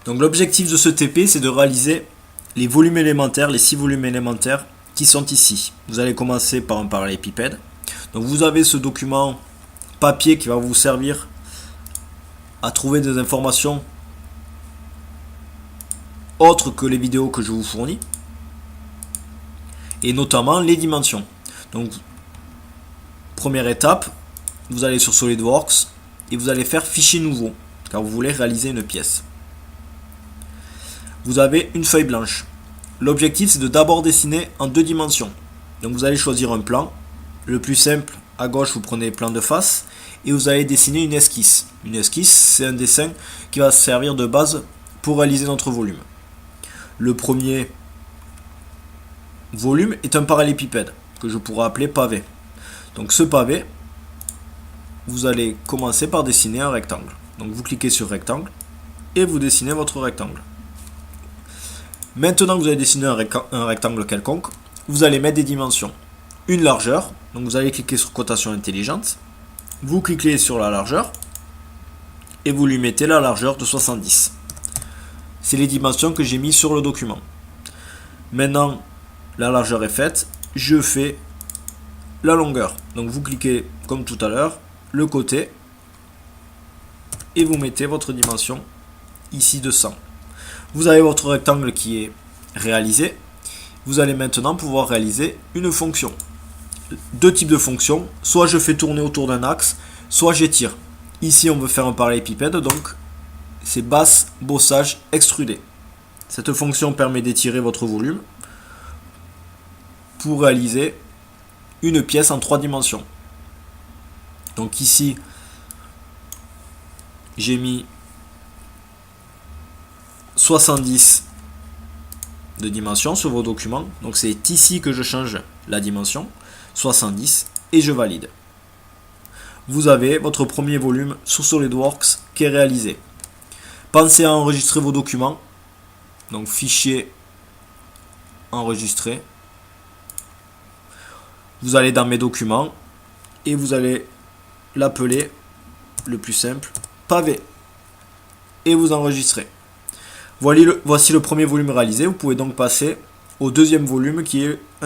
Donc l'objectif de ce TP, c'est de réaliser les volumes élémentaires, les 6 volumes élémentaires qui sont ici. Vous allez commencer par un parallélépipède. Donc vous avez ce document papier qui va vous servir à trouver des informations autres que les vidéos que je vous fournis, et notamment les dimensions. Donc première étape, vous allez sur SolidWorks et vous allez faire fichier nouveau car vous voulez réaliser une pièce. Vous avez une feuille blanche. L'objectif, c'est de d'abord dessiner en 2 dimensions. Donc vous allez choisir un plan. Le plus simple, à gauche, vous prenez plan de face et vous allez dessiner une esquisse. Une esquisse, c'est un dessin qui va servir de base pour réaliser notre volume. Le premier volume est un parallélépipède que je pourrais appeler pavé. Donc ce pavé, vous allez commencer par dessiner un rectangle. Donc vous cliquez sur rectangle et vous dessinez votre rectangle. Maintenant que vous avez dessiné un rectangle quelconque, vous allez mettre des dimensions. Une largeur, donc vous allez cliquer sur cotation intelligente, vous cliquez sur la largeur et vous lui mettez la largeur de 70. C'est les dimensions que j'ai mis sur le document. Maintenant, la largeur est faite, je fais la longueur. Donc vous cliquez comme tout à l'heure, le côté, et vous mettez votre dimension ici de 100. Vous avez votre rectangle qui est réalisé. Vous allez maintenant pouvoir réaliser une fonction. 2 types de fonctions, soit je fais tourner autour d'un axe, soit j'étire. Ici on veut faire un parallélépipède, donc c'est basse, bossage, extrudé. Cette fonction permet d'étirer votre volume pour réaliser une pièce en 3 dimensions. Donc ici, j'ai mis 70 de dimension sur vos documents. Donc c'est ici que je change la dimension, 70, et je valide. Vous avez votre premier volume sur SolidWorks qui est réalisé. Pensez à enregistrer vos documents. Donc fichier enregistrer. Vous allez dans mes documents et vous allez l'appeler, le plus simple, pavé. Et vous enregistrez. Voici le premier volume réalisé. Vous pouvez donc passer au deuxième volume qui est